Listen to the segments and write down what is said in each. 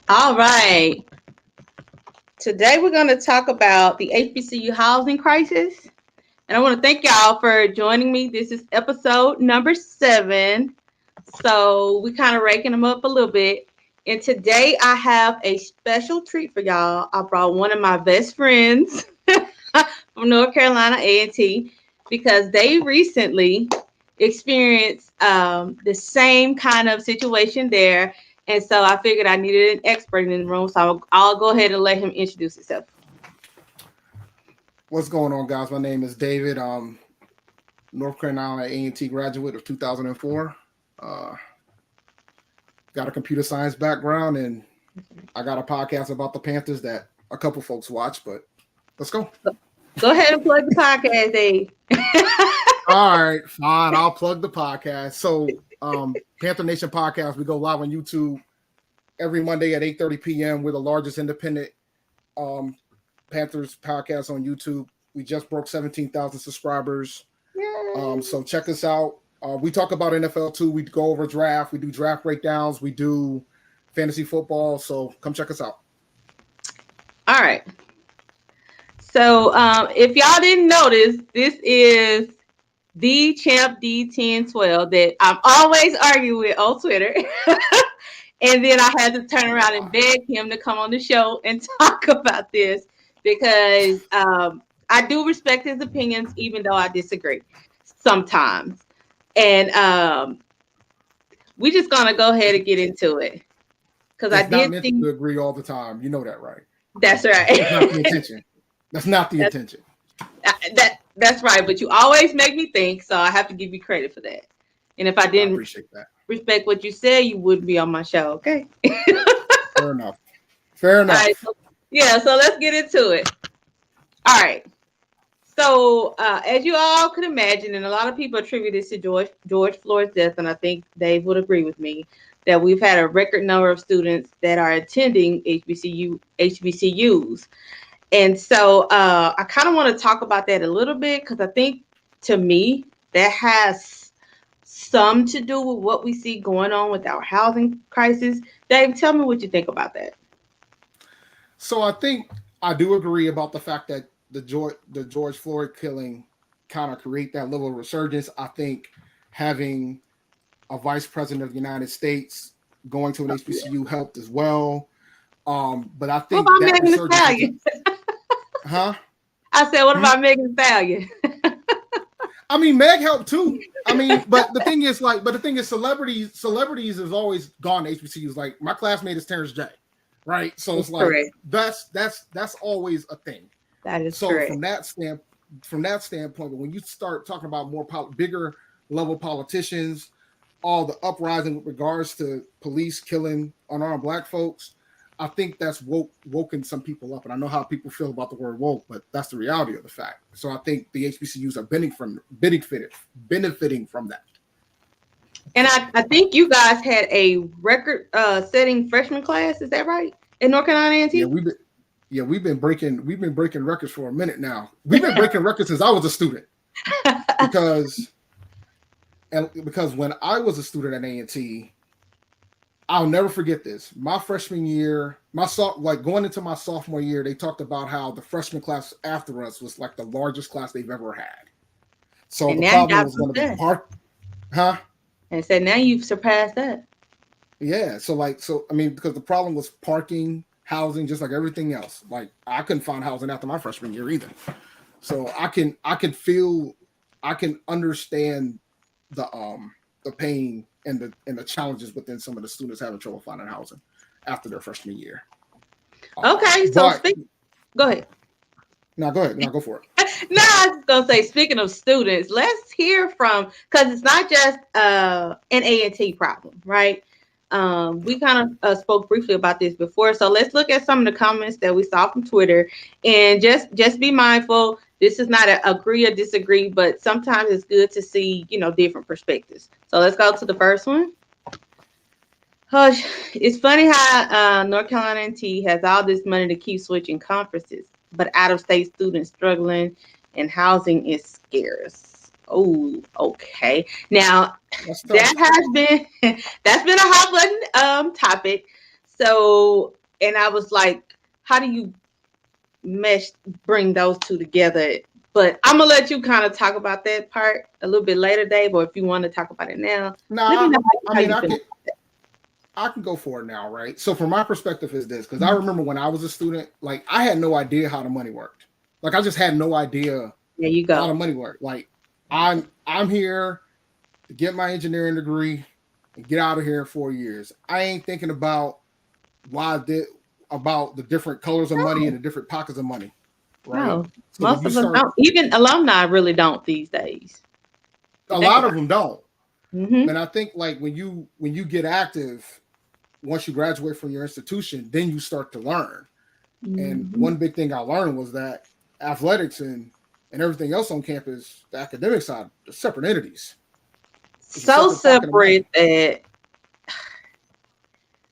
All right. Today we're going to talk about the HBCU housing crisis. And I want to thank y'all for joining me. This is episode number 7. So we kind of raking them up a little bit. And today I have a special treat for y'all. I brought one of my best friends from North Carolina A&T because they recently experienced the same kind of situation there. And so I figured I needed an expert in the room. So I'll go ahead and let him introduce himself. What's going on, guys? My name is David. North Carolina A&T graduate of 2004. Got a computer science background, and I got a podcast about the Panthers that a couple folks watch, but let's go. Go ahead and plug the podcast, Dave. All right, fine. I'll plug the podcast. So, Panther Nation podcast, we go live on YouTube every Monday at 8:30 p.m. We're the largest independent Panthers podcast on YouTube. We just broke 17,000 subscribers. So check us out. We talk about NFL too. We go over draft. We do draft breakdowns. We do fantasy football. So come check us out. All right. So if y'all didn't notice, this is the Champ D1012 that I'm always arguing with on Twitter. And then I had to turn around and beg him to come on the show and talk about this because I do respect his opinions, even though I disagree sometimes. And we're just going to go ahead and get into it. Because I did meant to agree all the time. You know that, right? That's right. That's not the intention. That's not the intention. That's right. But you always make me think, so I have to give you credit for that. And if I didn't appreciate that. Respect what you said, you wouldn't be on my show, okay? Fair enough. Fair enough. Right, so let's get into it. All right. So as you all could imagine, and a lot of people attribute this to George Floyd's death, and I think Dave would agree with me, that we've had a record number of students that are attending HBCUs. And so I kind of want to talk about that a little bit because I think, to me, that has some to do with what we see going on with our housing crisis. Dave, tell me what you think about that. So I think I do agree about the fact that the George Floyd killing kind of create that little resurgence. I think having a vice president of the United States going to an HBCU helped as well. But I think what about Megan Thee Stallion? Huh? I said, what about Megan Thee Stallion? I mean, Meg helped too. I mean, but the thing is, celebrities has always gone to HBCUs. Like my classmate is Terrence J, right? So it's like correct. That's always a thing. That is so correct. From that standpoint, but when you start talking about more bigger level politicians, all the uprising with regards to police killing unarmed Black folks, I think that's woken some people up. And I know how people feel about the word woke, but that's the reality of the fact. So I think the HBCUs are benefiting from that. And I think you guys had a record setting freshman class. Is that right? In North Carolina A&T? We've been breaking records for a minute now. We've been breaking records since I was a student. Because when I was a student at A&T, I'll never forget this. My freshman year, going into my sophomore year, they talked about how the freshman class after us was like the largest class they've ever had. So and the problem was going to be And said now you've surpassed that. Yeah. So I mean, because the problem was parking, housing, just like everything else. Like I couldn't find housing after my freshman year either. So I can understand the pain and the challenges within some of the students having trouble finding housing after their freshman year. Okay, so go ahead. No, go ahead. No, go for it. No, I was gonna say, speaking of students, let's hear from, because it's not just an A&T problem, right? We kind of spoke briefly about this before, so let's look at some of the comments that we saw from Twitter, and just be mindful. This is not an agree or disagree, but sometimes it's good to see, different perspectives. So let's go to the first one. It's funny how North Carolina A&T has all this money to keep switching conferences, but out-of-state students struggling and housing is scarce. Oh, okay. Now that's been a hot button topic. So and I was like, how do you mesh bring those two together? But I'm gonna let you kind of talk about that part a little bit later, Dave, or if you want to talk about it now, let me Nah, know I how mean, you feel. I can go for it now, right? So from my perspective is this, because I remember when I was a student, like I had no idea how the money worked. Like I just had no idea There you how go. the money worked. Like I'm here to get my engineering degree and get out of here in 4 years. I ain't thinking about why did about the different colors of money and No, the different pockets of money, right? no. So when Most you of us start, don't. Even alumni really don't these days. If you a think lot about of them don't. it. Mm-hmm. And I think like when you get active, once you graduate from your institution, then you start to learn. And Mm-hmm. one big thing I learned was that athletics and everything else on campus, the academic side, are separate entities. It's a So separate pocket of separate money. that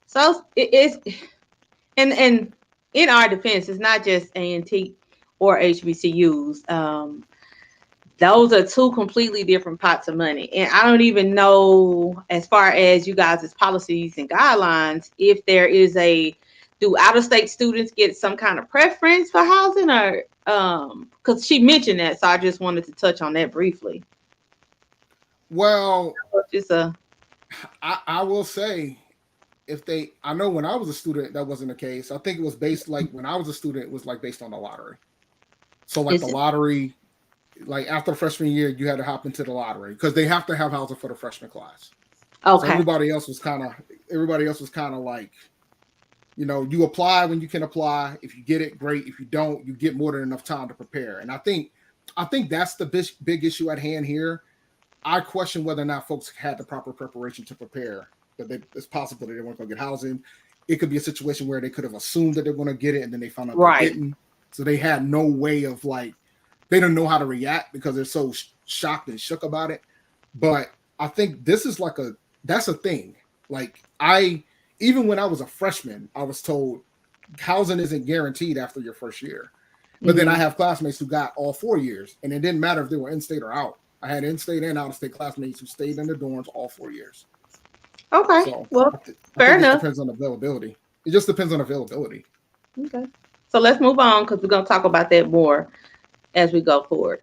so it is, and in our defense, it's not just A&T or HBCUs. Those are two completely different pots of money. And I don't even know, as far as you guys' policies and guidelines, if there is do out of state students get some kind of preference for housing, or because she mentioned that, so I just wanted to touch on that briefly. Well, Just a I will say if they I know when I was a student that wasn't the case. I think it was based like when I was a student, it was like based on the lottery. So like the Is it lottery, like after freshman year, you had to hop into the lottery because they have to have housing for the freshman class. So okay? everybody else was kind of like, you apply when you can apply. If you get it, great. If you don't, you get more than enough time to prepare. And I think that's the big issue at hand here. I question whether or not folks had the proper preparation to prepare. It's possible that they weren't going to get housing. It could be a situation where they could have assumed that they're going to get it, and then they found out they Right. didn't. So they had no way of like, they don't know how to react because they're so shocked and shook about it. But I think this is that's a thing. Like even when I was a freshman, I was told housing isn't guaranteed after your first year. But then I Mm-hmm. have classmates who got all 4 years, and it didn't matter if they were in state or out. I had in-state and out-of-state classmates who stayed in the dorms all 4 years. Okay. So Well, I fair think it enough. depends on availability. It just depends on availability. Okay. So let's move on because we're gonna talk about that more as we go forward.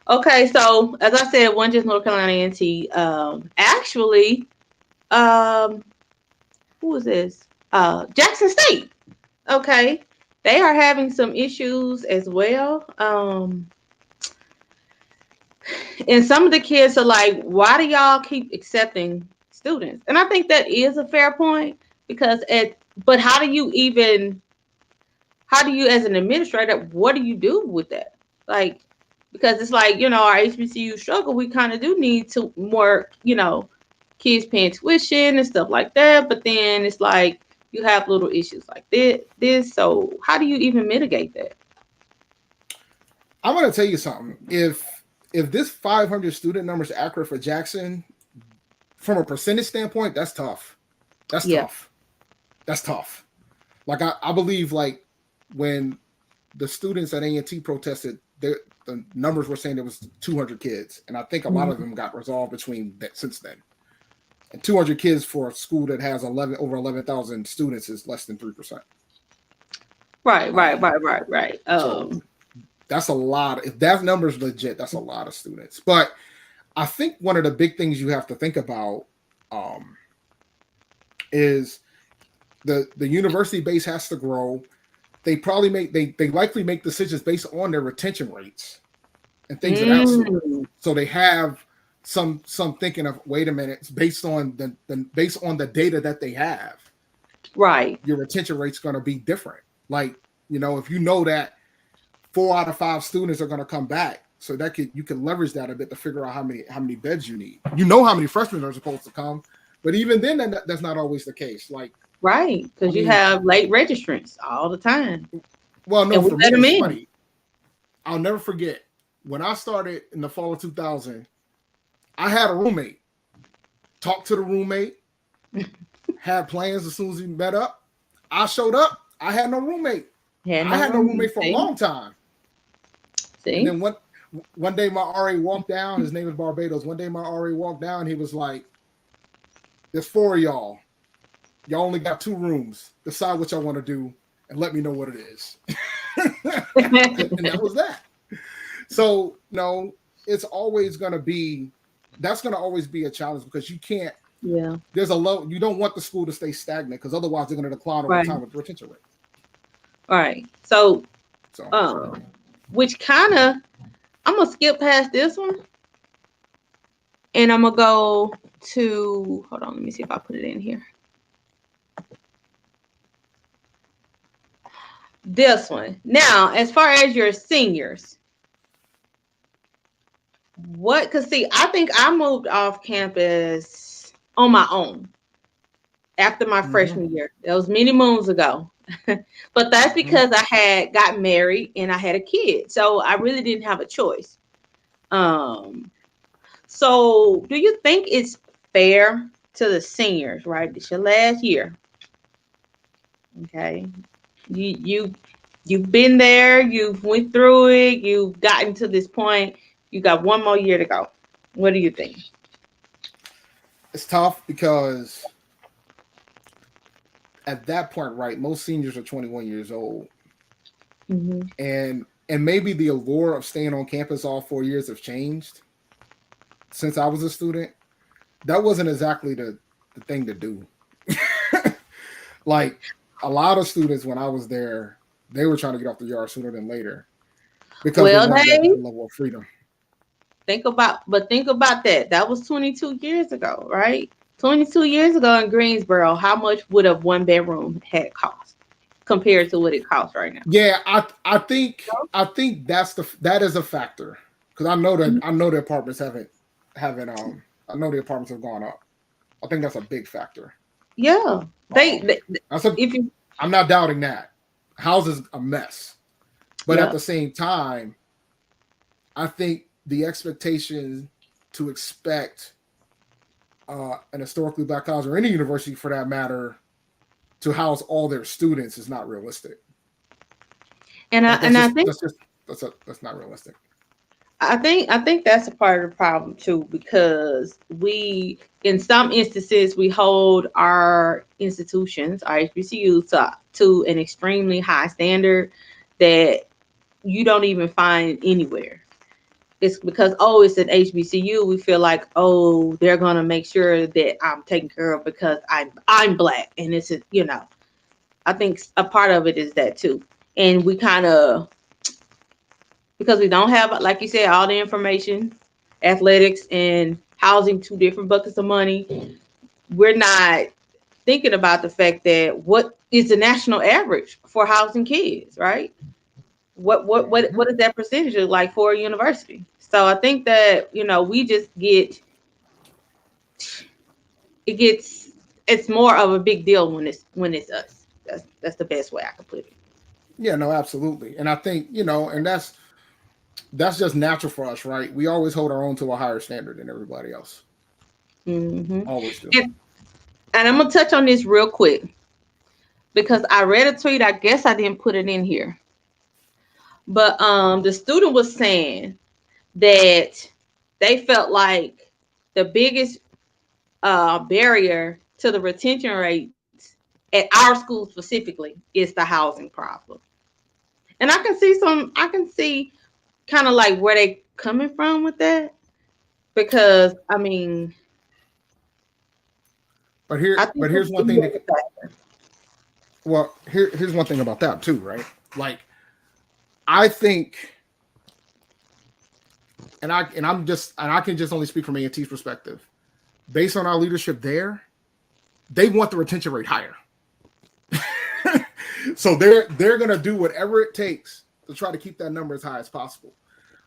Okay, so as I said, one just North Carolina A&T. Actually, um, who is this? Jackson State. Okay, they are having some issues as well. And some of the kids are like, "Why do y'all keep accepting students?" And I think that is a fair point because but how do you as an administrator, what do you do with that? Like, because it's like, our HBCU struggle, we kind of do need to more, kids paying tuition and stuff like that. But then it's like you have little issues like this. So how do you even mitigate that? I'm going to tell you something. If this 500 student number is accurate for Jackson, from a percentage standpoint, that's tough. That's Yeah. tough. That's tough. Like I believe like when the students at A&T protested, the numbers were saying there was 200 kids, and I think a lot of Mhm. them got resolved between that since then. And 200 kids for a school that has over 11,000 students is less than 3%. Right, right, Um, right, right, right. so that's a lot. If that number is legit, that's a lot of students. But I think one of the big things you have to think about um, is the university base has to grow. They likely make decisions based on their retention rates and things of that sort. Mm, So they have some thinking of, wait a minute, it's based on based on the data that they have, right. your retention rate's going to be different. Like, if you know that 4 out of 5 students are going to come back, so that you can leverage that a bit to figure out how many beds you need. You know how many freshmen are supposed to come, but even then, that's not always the case. Like, Right. I Because you mean, have late registrants all the time. well, no, And we for me let them it's in. funny. I'll never forget when I started in the fall of 2000. I had a roommate. Talked to the roommate. Had plans as soon as we met up. I showed up. I had no roommate. Had I no had no room. roommate for a See? long time. And See? then one day my RA walked down. His name is Barbados. One day my RA walked down. He was like, "There's 4 of y'all. Y'all only got 2 rooms. Decide what y'all want to do and let me know what it is. And that was that. So no, it's always going to be, that's going to always be a challenge because you can't, Yeah. there's a low, you don't want the school to stay stagnant because otherwise they're going to decline over Right. time with retention rate. All right. So, So which kind of, I'm going to skip past this one and I'm going to go to, hold on, let me see if I put it in here. This one. Now, as far as your seniors, because see, I think I moved off campus on my own after my freshman year. That was many moons ago. But that's because I had got married and I had a kid. So I really didn't have a choice. So do you think it's fair to the seniors, right? It's your last year. Okay. You've been there, you've went through it, you've gotten to this point, you got one more year to go. What do you think? it's tough because at that point, right, most seniors are 21 years old. And maybe the allure of staying on campus all 4 years have changed since I was a student. That wasn't exactly the thing to do. Like a lot of students when I was there, they were trying to get off the yard sooner than later because they wanted that level of freedom. Think about that. That was 22 years ago, right? 22 years ago in Greensboro, how much would a 1-bedroom had cost compared to what it costs right now? Yeah, I think that is a factor because I know the apartments haven't I know the apartments have gone up. I think that's a big factor. Yeah, I'm not doubting that. Houses a mess, but at the same time, I think the expectation to expect an historically black college or any university for that matter to house all their students is not realistic. And I think that's not realistic. I think that's a part of the problem too, because we, in some instances, we hold our institutions, our HBCUs, to an extremely high standard that you don't even find anywhere. It's because, it's an HBCU. We feel like, they're gonna make sure that I'm taken care of because I'm black, and it's I think a part of it is that too, and we kind of, because we don't have, like you said, all the information, athletics and housing, 2 different buckets of money. We're not thinking about the fact that what is the national average for housing kids, right? What is that percentage look like for a university? So I think that we just it's more of a big deal when it's us. That's the best way I can put it. Yeah, no, absolutely. And I think, and that's just natural for us, right? We always hold our own to a higher standard than everybody else. Always do. And I'm gonna touch on this real quick because I read a tweet. I guess I didn't put it in here, but the student was saying that they felt like the biggest barrier to the retention rates at our school specifically is the housing problem. And I can see kind of like where they coming from with that, because I mean, here's one thing here's one thing about that too, right? Like I think, and I can just only speak from A&T's perspective. Based on our leadership there, they want the retention rate higher. So they're gonna do whatever it takes to try to keep that number as high as possible.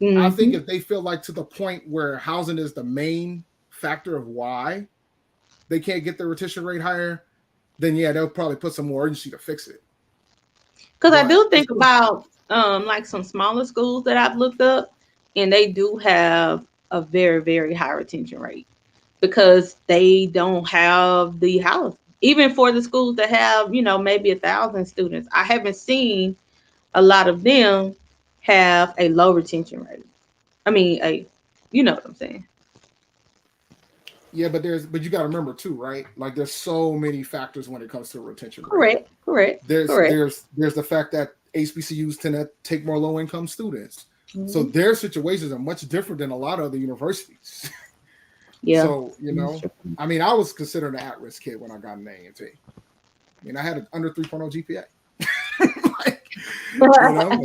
I think if they feel like to the point where housing is the main factor of why they can't get the retention rate higher, then yeah, they'll probably put some more urgency to fix it. Because I do think about like some smaller schools that I've looked up, and they do have a very, very high retention rate because they don't have the house. Even for the schools that have, maybe 1,000 students, I haven't seen a lot of them have a low retention rate. I mean, you know what I'm saying? Yeah, but you got to remember too, right? Like there's so many factors when it comes to retention rate. Correct. Correct. There's Correct. there's there's the fact that HBCUs tend to take more low income students, so Mhm. their situations are much different than a lot of other universities. Yeah. So I mean, I was considered an at risk kid when I got an A&T. I mean, I had an under 3.0 GPA. Like, my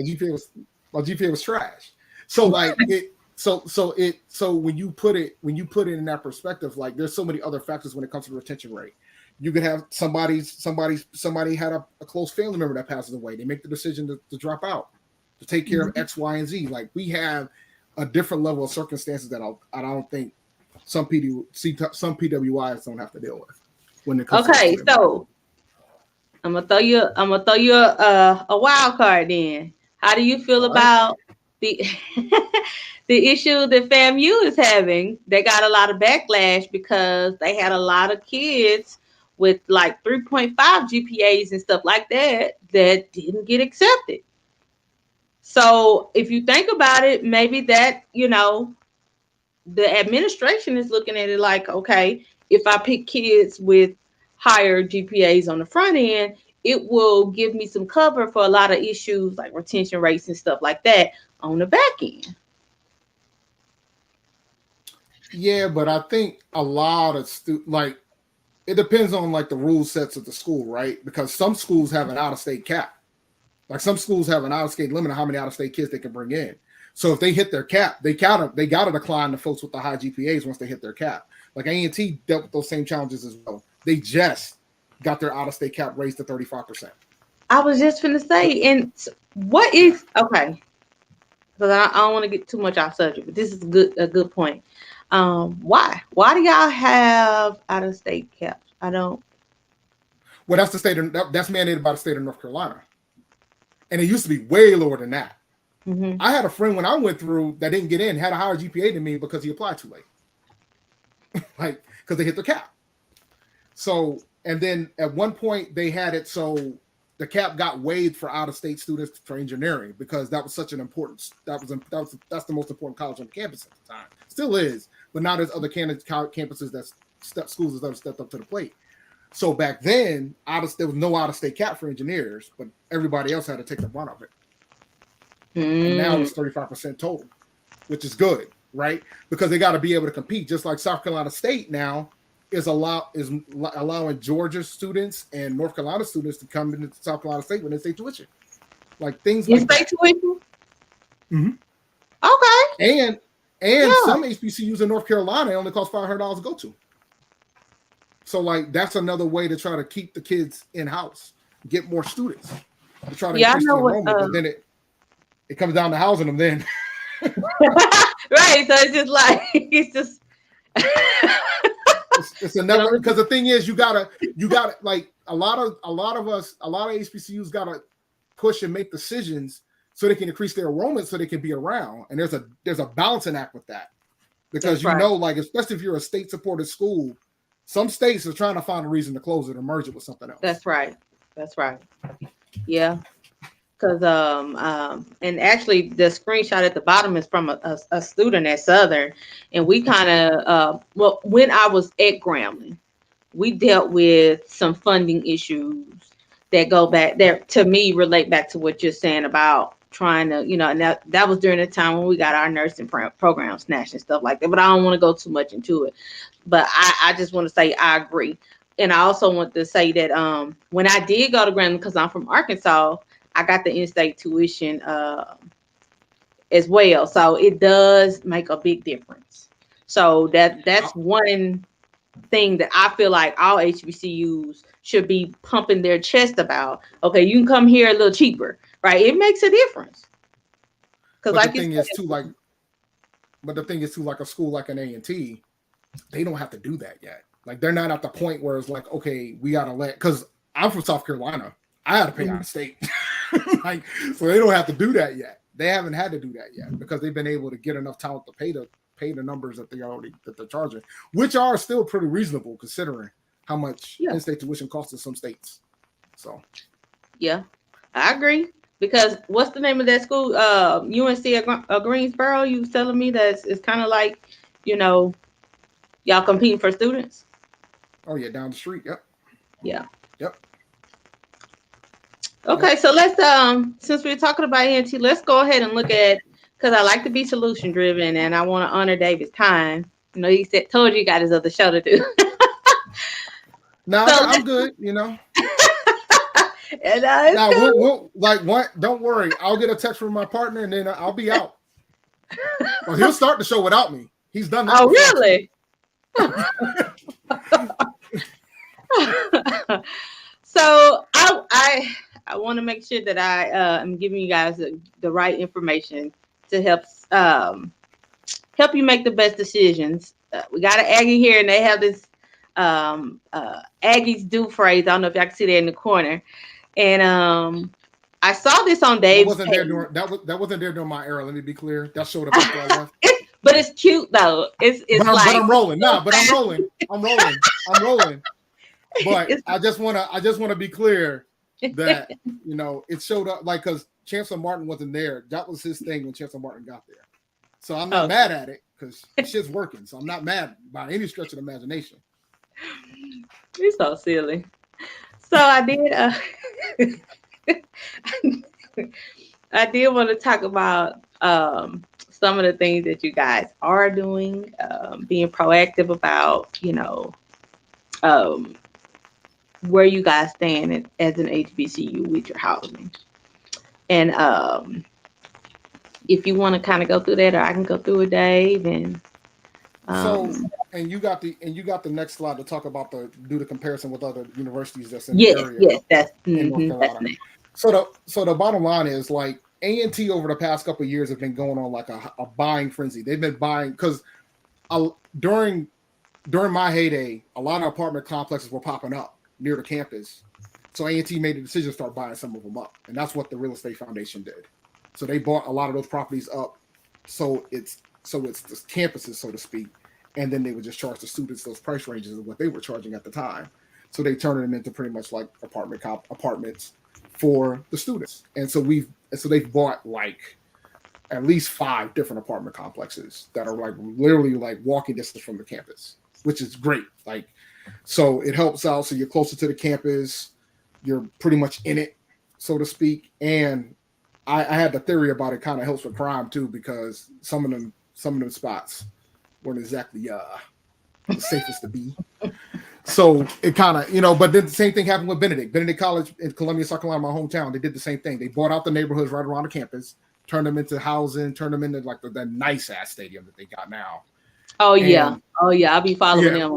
GPA was trash. So like it. So when you put it in that perspective, like there's so many other factors when it comes to retention rate. You could have somebody had a close family member that passes away. They make the decision to drop out to take care of X, Y, and Z. Like we have a different level of circumstances that I don't think some PWIs don't have to deal with when it comes to Okay, student body. so I'm gonna throw you a wild card then. How do you feel All right. about the the issue that FAMU is having? They got a lot of backlash because they had a lot of kids with like 3.5 GPAs and stuff like that that didn't get accepted. So if you think about it, maybe that, the administration is looking at it like, okay, if I pick kids with higher GPAs on the front end, it will give me some cover for a lot of issues like retention rates and stuff like that on the back end. Yeah, but I think a lot of like it depends on like the rule sets of the school, right? Because some schools have an out of state cap. Like some schools have an out of state limit on how many out of state kids they can bring in. So if they hit their cap, they gotta decline the folks with the high GPAs once they hit their cap. Like A&T dealt with those same challenges as well. They just got their out of state cap raised to 35%. I was just gonna say, and what Yeah. is okay? Because I don't want to get too much off subject, but this is a good point. Why? Why do y'all have out of state caps? I don't. Well, that's mandated by the state of North Carolina, and it used to be way lower than that. Mm-hmm. I had a friend when I went through that didn't get in, had a higher GPA than me because he applied too late, like because they hit the cap. So, and then at one point they had it so the cap got waived for out of state students for engineering because that was such an important that's the most important college on the campus at the time. Still is, but not as other campuses schools that have stepped up to the plate. So back then, there was no out of state cap for engineers, but everybody else had to take the brunt of it. And now it's 35% total, which is good, right? Because they got to be able to compete, just like South Carolina State now is allowing Georgia students and North Carolina students to come into South Carolina State when they say tuition, like things like that. Tuition. Mm-hmm. Okay. And some HBCUs in North Carolina only cost $500 to go to. So like that's another way to try to keep the kids in house, get more students, to try to increase the enrollment. But then it comes down to housing them then. Right. So it's just like it's another, because the thing is you gotta like a lot of HBCUs gotta push and make decisions so they can increase their enrollment so they can be around. And there's a balancing act with that. Because like especially if you're a state supported school, some states are trying to find a reason to close it or merge it with something else. That's right. Yeah. Because and actually the screenshot at the bottom is from a student at Southern, and we kind of when I was at Grambling, we dealt with some funding issues that go back there, to me, relate back to what you're saying about trying to, and that was during the time when we got our nursing program snatched and stuff like that. But I don't want to go too much into it. But I just want to say I agree. And I also want to say that when I did go to Grambling, because I'm from Arkansas, I got the in-state tuition as well. So it does make a big difference. So that's one thing that I feel like all HBCUs should be pumping their chest about. Okay, you can come here a little cheaper, right? It makes a difference. Because like the thing is too, like a school like an A&T, they don't have to do that yet. Like they're not at the point where it's like, okay, we gotta because I'm from South Carolina, I had to pay out of state. Like, so they don't have to do that yet. They haven't had to do that yet because they've been able to get enough talent to pay the numbers that they're charging, which are still pretty reasonable considering how much in-state tuition costs in some states. So, yeah, I agree. Because what's the name of that school? UNC Greensboro. You was telling me that it's kind of like, y'all Y'all competing for students? Oh yeah, down the street. Yep. Yeah. Yep. Okay, so let's since we're talking about ENT, let's go ahead and look at, because I like to be solution driven and I want to honor David's time. You know, he told you he got his other show to do. No, So I'm good. You know. And, Now we'll like what? Don't worry. I'll get a text from my partner and then I'll be out. Well, he'll start the show without me. He's done that. Oh, before. really? So I want to make sure that I am giving you guys the right information to help you make the best decisions. We got an Aggie here, and they have this Aggies do phrase. I don't know if y'all can see that in the corner. And I saw this on Dave's that wasn't there during my era. Let me be clear. That showed up after I left. But it's cute though. It's but I'm rolling. Nah, but I'm rolling. But I just wanna be clear that you know it showed up like because Chancellor Martin wasn't there. That was his thing when Chancellor Martin got there. So I'm not mad at it because shit's working. So I'm not mad by any stretch of the imagination. You're so silly. So I did I did want to talk about some of the things that you guys are doing, being proactive about, you know, where you guys stand as an HBCU with your housing. And if you want to kind of go through that, or I can go through it, Dave. And and you got the next slide to talk about do the comparison with other universities that's in the area. Yes, that's So the bottom line is like A&T over the past couple of years have been going on like a buying frenzy. They've been buying because during my heyday, a lot of apartment complexes were popping up near the campus. So A&T made the decision to start buying some of them up, and that's what the Real Estate Foundation did. So they bought a lot of those properties up, so it's the campuses, so to speak, and then they would just charge the students those price ranges of what they were charging at the time. So they turned them into pretty much like apartments for the students, and so they've bought like at least 5 different apartment complexes that are like literally like walking distance from the campus, which is great. Like, so it helps out. So you're closer to the campus, you're pretty much in it, so to speak. And I had the theory about it kind of helps with crime too, because some of them spots weren't exactly the safest to be. So it kind of, you know, but then the same thing happened with Benedict College in Columbia, South Carolina, my hometown. They did the same thing. They bought out the neighborhoods right around the campus, turned them into housing, turned them into like the nice ass stadium that they got now. Oh yeah. I'll be following them.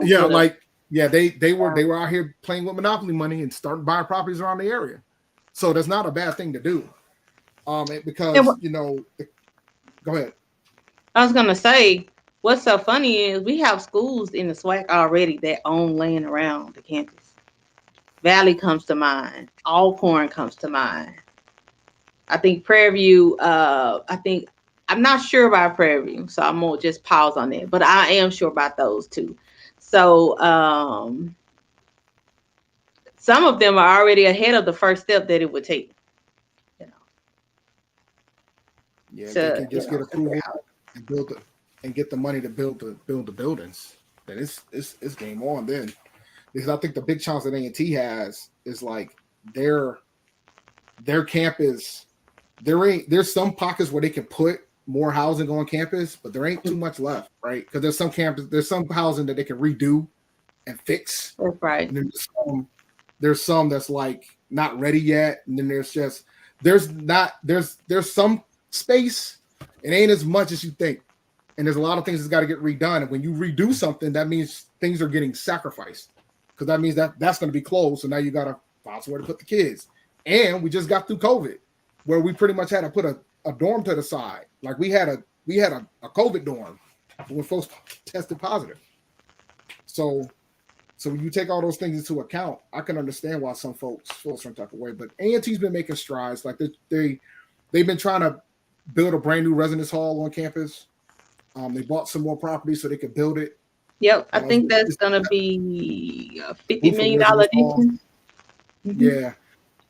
They were out here playing with monopoly money and starting buying properties around the area. So that's not a bad thing to do. Because you know, go ahead. I was gonna say, what's so funny is we have schools in the SWAC already that own land around the campus. Valley comes to mind. Alcorn comes to mind. I think Prairie View. I'm not sure about Prairie View, so I'm gonna just pause on that. But I am sure about those two. So some of them are already ahead of the first step that it would take. You know. Yeah, they can just get approval and build it and get the money to build the buildings. Then it's game on then. Because I think the big challenge that A&T has is like their campus. There's some pockets where they can put more housing on campus, but there ain't too much left, right? Because there's some housing that they can redo and fix. That's right. And then there's some that's like not ready yet, and then there's some space. It ain't as much as you think, and there's a lot of things that's got to get redone. And when you redo something, that means things are getting sacrificed, because that means that's going to be closed. So now you got to find somewhere to put the kids. And we just got through COVID, where we pretty much had to put a dorm to the side. Like we had a COVID dorm when folks tested positive. So when you take all those things into account, I can understand why some folks feel some type of way. But A&T's been making strides. Like they've been trying to build a brand new residence hall on campus. They bought some more property so they could build it. Yep, I think that's gonna be a $50 million addition. Yeah,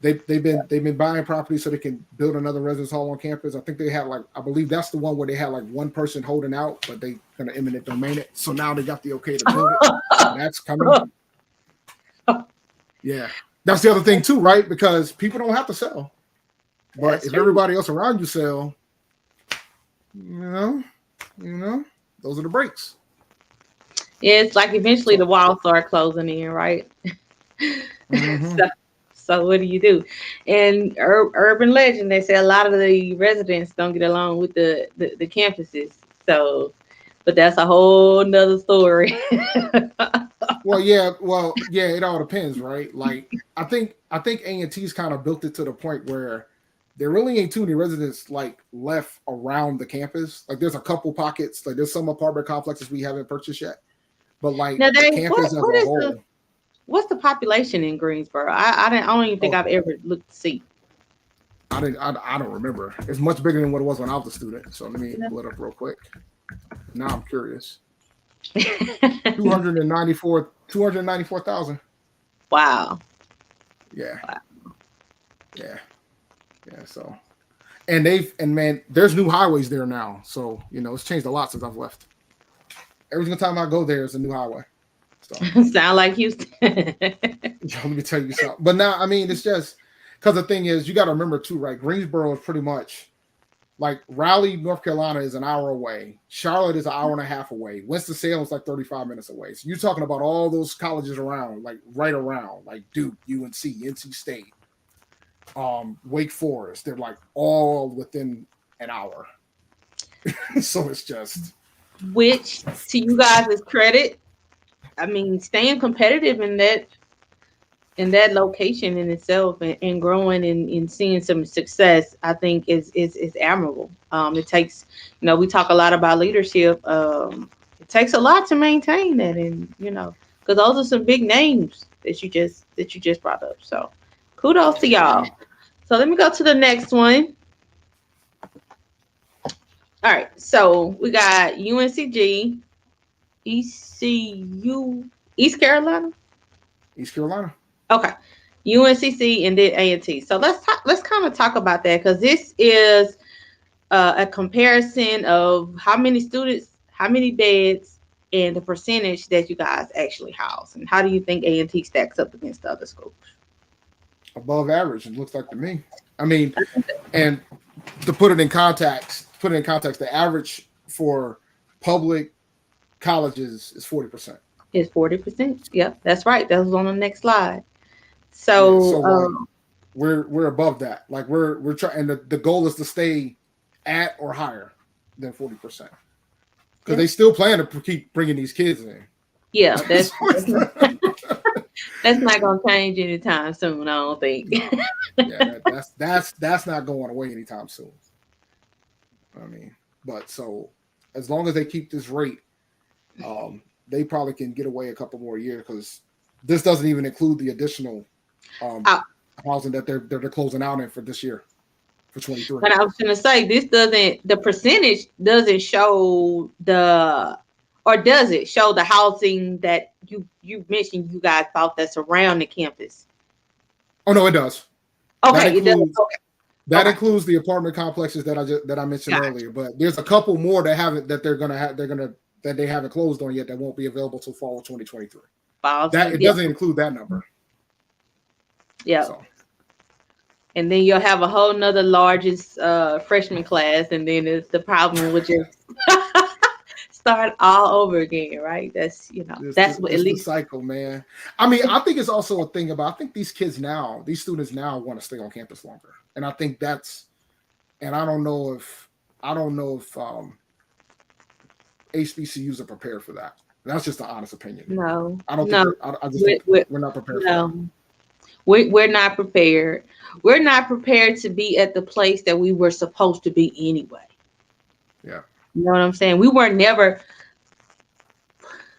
they've been buying property so they can build another residence hall on campus. I think they had I believe that's the one where they had one person holding out, but they gonna eminent domain it. So now they got the okay to build it. So that's coming. Yeah, that's the other thing too, right? Because people don't have to sell, but That's if true. everybody else around you sell, you know, those are the breaks. Yeah, it's like eventually the walls start closing in, right? Mm-hmm. So what do you do? And urban legend, they say a lot of the residents don't get along with the campuses. So, but that's a whole nother story. Well, yeah, it all depends, right? Like I think A&T's kind of built it to the point where there really ain't too many residents left around the campus. Like there's a couple pockets, like there's some apartment complexes we haven't purchased yet, but Now, the Dave, campus as a whole. what's the population in Greensboro? I don't even think I've ever looked to see. I don't remember. It's much bigger than what it was when I was a student. So let me pull it up real quick. Now I'm curious. 294,000. Wow. Yeah. Wow. Yeah. So, and man, there's new highways there now. So it's changed a lot since I've left. Every single time I go there, it's a new highway. So. Sound like Houston. Let me tell you something. But now, I mean, it's just because the thing is, you got to remember too, right? Greensboro is pretty much Raleigh, North Carolina is an hour away. Charlotte is an hour and a half away. Winston-Salem is 35 minutes away. So you're talking about all those colleges around, right around, like Duke, UNC, NC State, Wake Forest. They're all within an hour. So it's just. Which, to you guys' credit, I mean, staying competitive in that location in itself and growing and seeing some success, I think is admirable. It takes, we talk a lot about leadership. It takes a lot to maintain that, and because those are some big names that you just brought up. So kudos to y'all. So let me go to the next one. All right, so we got UNCG, ECU, East Carolina. East Carolina. Okay, UNCC and then A&T. So let's kind of talk about that, because this is a comparison of how many students, how many beds, and the percentage that you guys actually house. And how do you think A&T stacks up against the other schools? Above average, it looks like to me. I mean, and to put it in context, the average for public colleges is 40%. It's 40%. Yep, that's right. That was on the next slide. So, we're above that. We're trying, and the goal is to stay at or higher than 40%, because they still plan to keep bringing these kids in. Yeah, that's not gonna change anytime soon, I don't think. Yeah, that's not going away anytime soon. I mean, but so as long as they keep this rate, they probably can get away a couple more years, because this doesn't even include the additional housing that they're closing out in for this year, for 23. But I was going to say, the percentage doesn't show does it show the housing that you mentioned you guys thought that's around the campus? Oh no, it does. Okay, that includes the apartment complexes that I mentioned earlier. But there's a couple more that they haven't closed on yet, that won't be available till fall of 2023. It doesn't include that number. Yeah. So. And then you'll have a whole nother largest freshman class, and then it's the problem with just start all over again, right? That's that's what at least the cycle, man. I mean, I think it's also a thing about, I think these students now want to stay on campus longer, and I think that's, and I don't know if HBCUs are prepared for that. That's just an honest opinion. No, I don't think. I just think we're not prepared for that. We're not prepared. We're not prepared to be at the place that we were supposed to be anyway. Yeah. You know what I'm saying? We were never.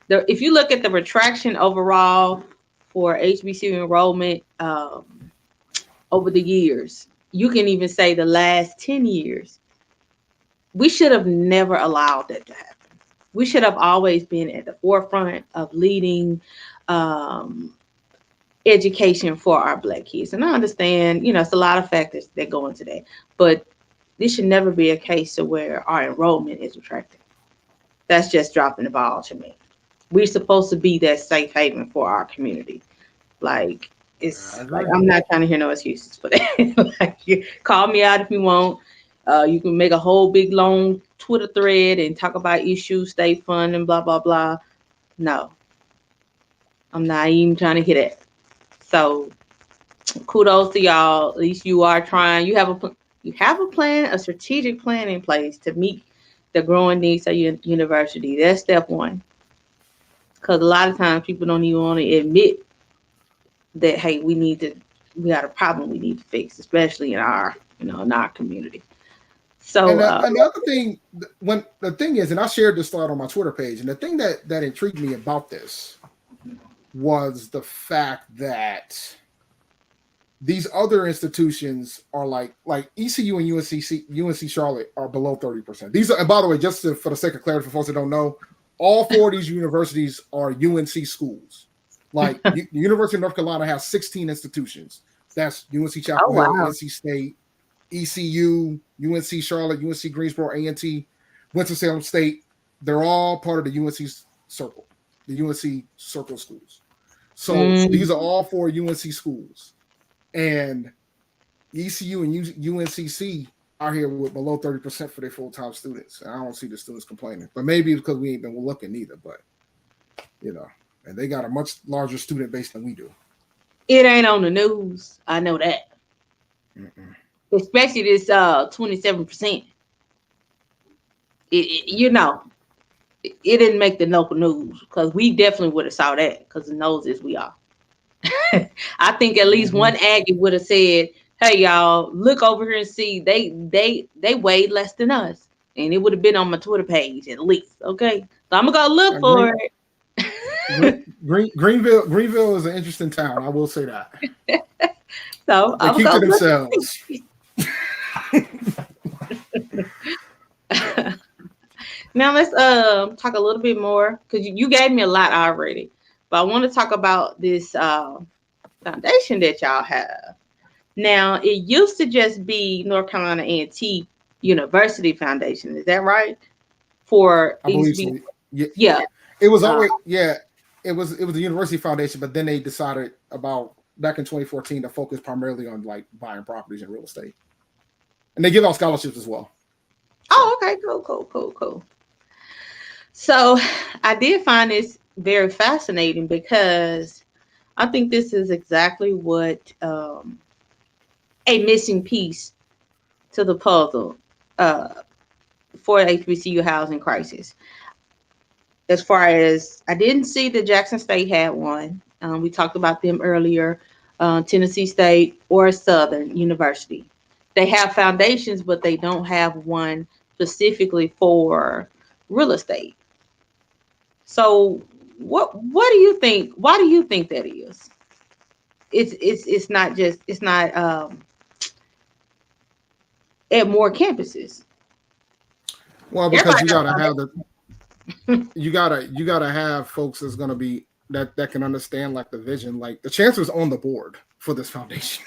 If you look at the retraction overall for HBCU enrollment over the years, you can even say the last 10 years, we should have never allowed that to happen. We should have always been at the forefront of leading education for our Black kids. And I understand, it's a lot of factors that go into that, but this should never be a case to where our enrollment is retracted. That's just dropping the ball to me. We're supposed to be that safe haven for our community. Like, I it's like agree. I'm not trying to hear no excuses for that. Like, you call me out if you want. You can make a whole big long Twitter thread and talk about issues, state fund, and blah blah blah. No, I'm not even trying to hear that. So kudos to y'all. At least you are trying. You have a plan, a strategic plan in place to meet the growing needs of your university. That's step one. Because a lot of times people don't even want to admit that, hey, we got a problem we need to fix, especially in our in our community. And So another thing, when the thing is, and I shared this thought on my Twitter page, and the thing that intrigued me about this was the fact that these other institutions are like ECU and UNC Charlotte are below 30%. These are, and by the way, just for the sake of clarity for folks that don't know, all four of these universities are UNC schools. Like the University of North Carolina has 16 institutions. That's UNC oh Chapel Hill, wow. NC State, ECU, UNC Charlotte, UNC Greensboro, A&T, Winston-Salem State. They're all part of the UNC circle, the UNC circle schools. So these are all four UNC schools. And ECU and UNCC are here with below 30% for their full-time students. And I don't see the students complaining. But maybe it's because we ain't been looking either. But, and they got a much larger student base than we do. It ain't on the news. I know that. Mm-mm. Especially this 27%. It didn't make the local news because we definitely would have saw that because the noses we are. I think at least one Aggie would have said, "Hey y'all, look over here and see they weighed less than us," and it would have been on my Twitter page at least. Okay, so I'm gonna go look for it. Greenville is an interesting town. I will say that. So They I'm keep to gonna go themselves. Now let's talk a little bit more because you gave me a lot already, but I want to talk about this foundation that y'all have. Now it used to just be North Carolina A&T University Foundation. Is that right? I believe so. Yeah. It was always it was the University Foundation, but then they decided about back in 2014 to focus primarily on like buying properties and real estate, and they give out scholarships as well. Oh, okay, cool. So I did find this very fascinating because I think this is exactly what a missing piece to the puzzle for HBCU housing crisis. As far as I didn't see that Jackson State had one. We talked about them earlier, Tennessee State or Southern University. They have foundations, but they don't have one specifically for real estate. So what do you think? Why do you think that is? It's not just it's not at more campuses. Well, because Everybody you knows gotta have you gotta have folks that's gonna be that can understand like the vision. Like the chancellor's on the board for this foundation.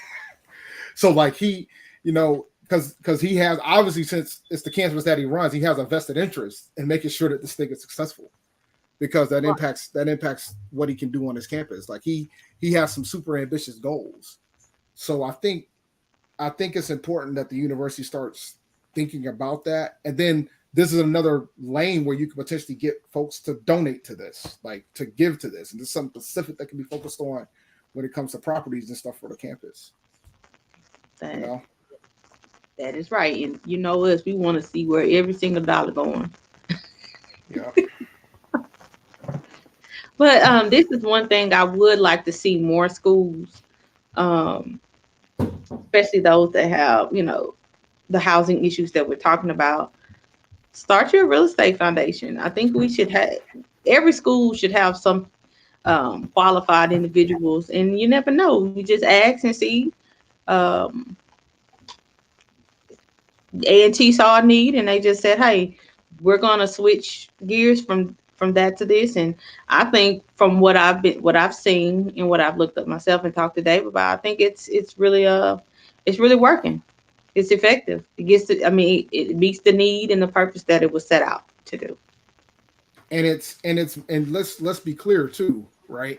So like he, because he has obviously, since it's the campus that he runs, he has a vested interest in making sure that this thing is successful. Because that impacts what he can do on his campus. Like he has some super ambitious goals. So I think it's important that the university starts thinking about that. And then this is another lane where you could potentially get folks to donate to this, like to give to this. And there's something specific that can be focused on when it comes to properties and stuff for the campus. that is right. And you know us, we want to see where every single dollar going. Yeah. But this is one thing I would like to see more schools, especially those that have, the housing issues that we're talking about. Start your real estate foundation. I think we should have every school should have some qualified individuals, and you never know. You just ask and see. A&T saw a need, and they just said, "Hey, we're gonna switch gears from from that to this. And I think from what I've seen and what I've looked up myself and talked to Dave about, I think it's really working. It's effective. It gets to, I mean, it meets the need and the purpose that it was set out to do. And let's be clear too, right?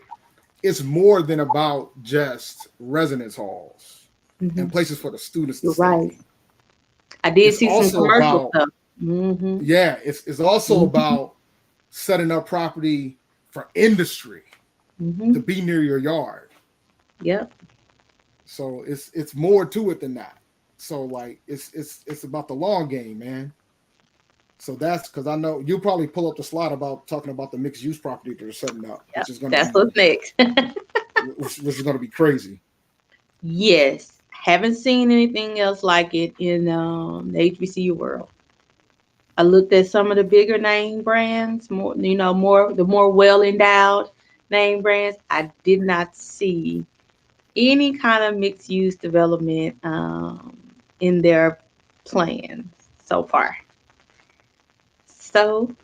It's more than about just residence halls Hmm. and places for the students to You're right. stay. I did It's see some also commercial about, stuff. Hmm. yeah, it's also Hmm. about setting up property for industry to Hmm. be near your yard. Yep. So it's more to it than that. So like it's about the long game, man. So that's because I know you'll probably pull up the slide about talking about the mixed use property they're setting up, Yep. which is going to That's be what's next. which is going to be crazy. Yes. Haven't seen anything else like it in the HBCU world. I looked at some of the bigger name brands, more more the more well endowed name brands. I did not see any kind of mixed use development in their plans so far. So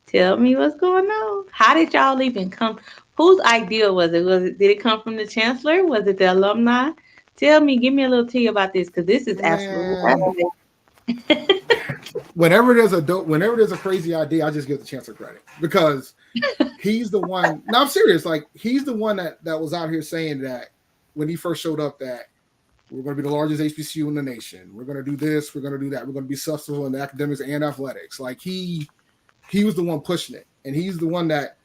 tell me what's going on. How did y'all even come? Whose idea was it? Did it come from the chancellor? Was it the alumni? Tell me, give me a little tea about this because this is absolutely Man, fascinating. whenever there's a crazy idea, I just give the chancellor credit because he's the one. No, I'm serious. Like he's the one that was out here saying that when he first showed up that we're going to be the largest HBCU in the nation. We're going to do this. We're going to do that. We're going to be successful in academics and athletics. Like he was the one pushing it, and he's the one that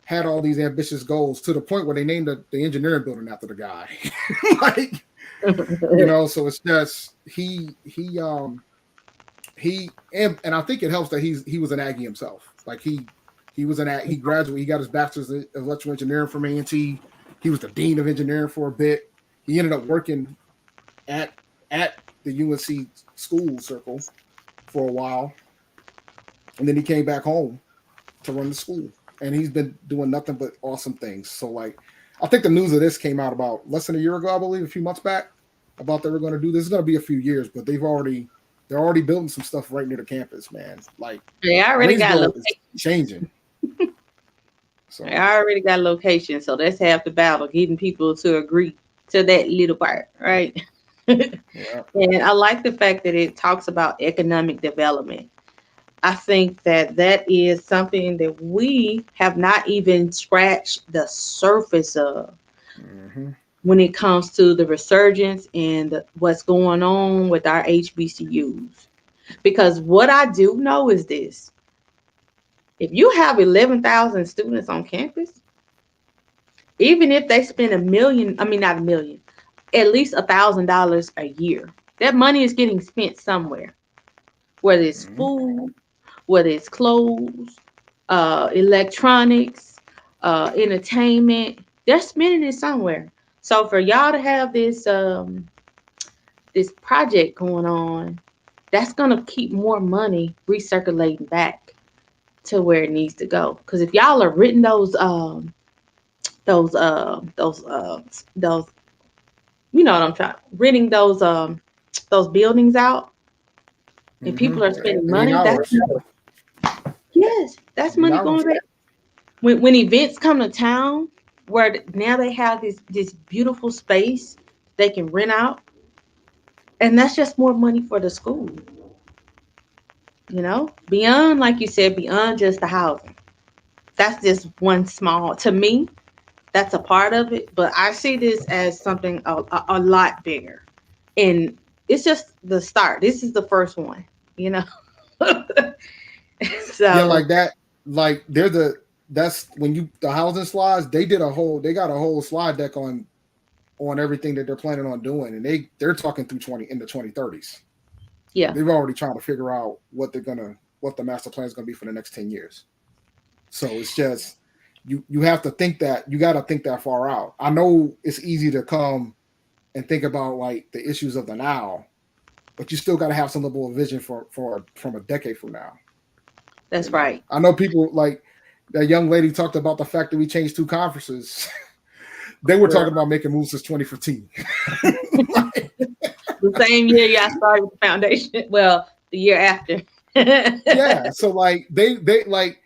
had all these ambitious goals to the point where they named the engineering building after the guy. Like so it's just and I think it helps that he was an Aggie himself. Like he was he graduated, he got his bachelor's in electrical engineering from A&T. He was the dean of engineering for a bit. He ended up working at the UNC school circle for a while, and then he came back home to run the school. And he's been doing nothing but awesome things. So like, I think the news of this came out about less than a year ago, I believe, a few months back, about they were going to do this. It's going to be a few years, but they're already building some stuff right near the campus, man. Like They already got Greensboro is location. changing. So They already got location, so that's half the battle, getting people to agree to that little part, right? yeah, And I like the fact that it talks about economic development. I think that that is something that we have not even scratched the surface of mm-hmm. when it comes to the resurgence and what's going on with our HBCUs. Because what I do know is this: if you have 11,000 students on campus, even if they spend a million, I mean, not a million, at least $1,000 a year, that money is getting spent somewhere, whether it's Mm-hmm. food, whether it's clothes, electronics, entertainment. They're spending it somewhere. So for y'all to have this project going on, that's gonna keep more money recirculating back to where it needs to go. Because if y'all are renting those those you know what I'm trying renting those buildings out, and Mm-hmm. people are spending 8 money, that's hours. yes, that's 8 money hours. going back. When events come to town, where now they have this beautiful space they can rent out, and that's just more money for the school. Beyond, like you said, beyond just the housing. That's just one small, to me, that's a part of it, but I see this as something a lot bigger. And it's just the start. This is the first one, you know. Yeah, So like that. Like that's when the housing slides. They got a whole slide deck on everything that they're planning on doing, and they're talking through 20 in the 2030s. yeah, They've already trying to figure out what the master plan is gonna be for the next 10 years. So it's just you have to think that you got to think that far out. I know it's easy to come and think about like the issues of the now, but you still got to have some level of vision for from a decade from now. that's right. I know people like that young lady talked about the fact that we changed two conferences. They were Well, talking about making moves since 2015. the same year y'all started the foundation. Well, the year after. Yeah, so like they like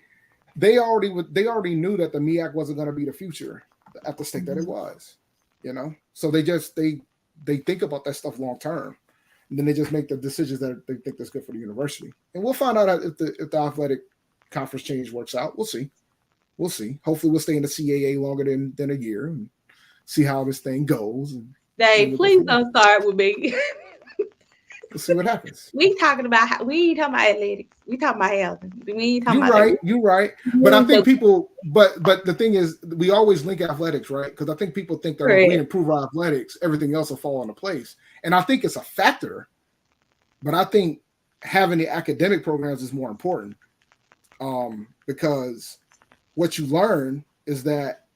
they already knew that the MEAC wasn't going to be the future at the state that it was, So they think about that stuff long term, and then they just make the decisions that they think that's good for the university. And we'll find out if the athletic conference change works out. We'll see. Hopefully, we'll stay in the CAA longer than a year and see how this thing goes. Dave, please don't start with me. We'll see what happens. We ain't talking about athletics. We talking about housing. We ain't talking about You're right. But I think people, but the thing is, we always link athletics, right? Because I think people think that if we improve our athletics, everything else will fall into place. And I think it's a factor, but I think having the academic programs is more important, because what you learn is that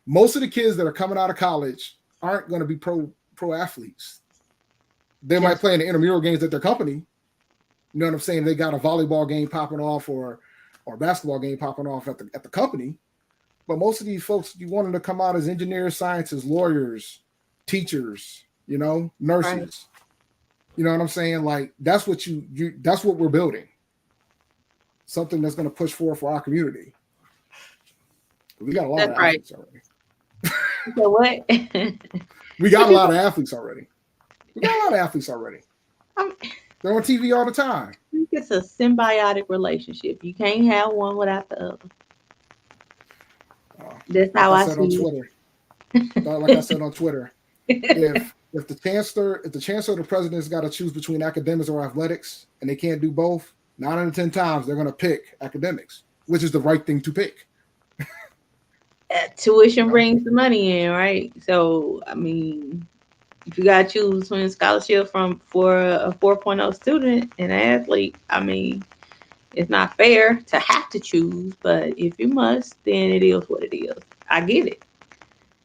most of the kids that are coming out of college aren't going to be pro athletes. They might play in the intramural games at their company. You know what I'm saying? They got a volleyball game popping off or a basketball game popping off at the company. But most of these folks, you want them to come out as engineers, scientists, lawyers, teachers, nurses. Right. You know what I'm saying? Like that's what that's what we're building. Something that's going to push forward for our community. We got a lot of athletes already. So what? We got a lot of athletes already. They're on TV all the time. I think it's a symbiotic relationship. You can't have one without the other. That's how I see it. Like I said on Twitter, if the chancellor or the president's got to choose between academics or athletics, and they can't do both, 9 out of 10 times they're going to pick academics, which is the right thing to pick. Tuition brings the money in, right? So, I mean, if you got to choose between scholarship for a 4.0 student and an athlete, I mean, it's not fair to have to choose, but if you must, then it is what it is. I get it.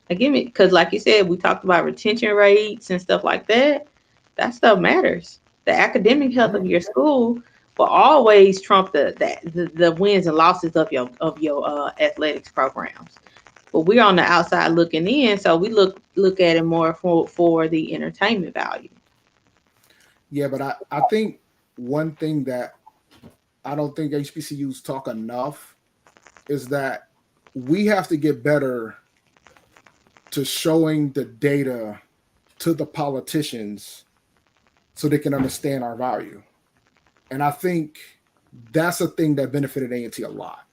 Because like you said, we talked about retention rates and stuff like that. That stuff matters. The academic health of your school will always trump the wins and losses of your athletics programs. But we're on the outside looking in, so we look at it more for the entertainment value. Yeah, but I think one thing that I don't think HBCUs talk enough is that we have to get better to showing the data to the politicians so they can understand our value. And I think that's a thing that benefited A&T a lot.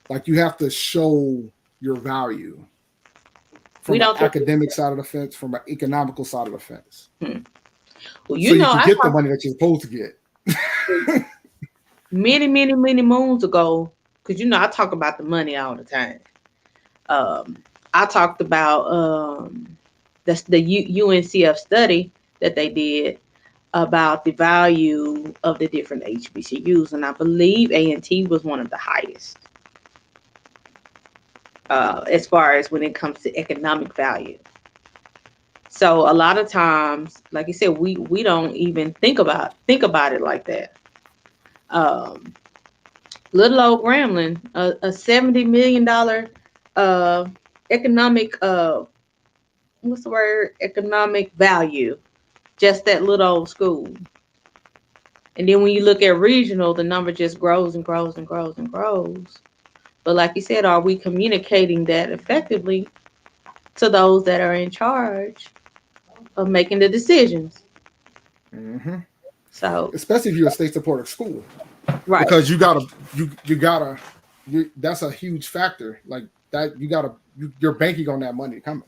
Like you have to show your value from the academic side of the fence, from an economical side of the fence. Well, so you can get the money that you're supposed to get. many moons ago, because I talk about the money all the time. I talked about the UNCF study that they did about the value of the different HBCUs, and I believe A&T was one of the highest. As far as when it comes to economic value. So a lot of times, like you said, we don't even think about it like that. Little old Grambling, a $70 million economic economic value, just that little old school. And then when you look at regional, the number just grows and grows and grows and grows. But like you said, are we communicating that effectively to those that are in charge of making the decisions? Mm-hmm. So, especially if you're a state-supported school, right? Because that's a huge factor. Like that, you're banking on that money coming.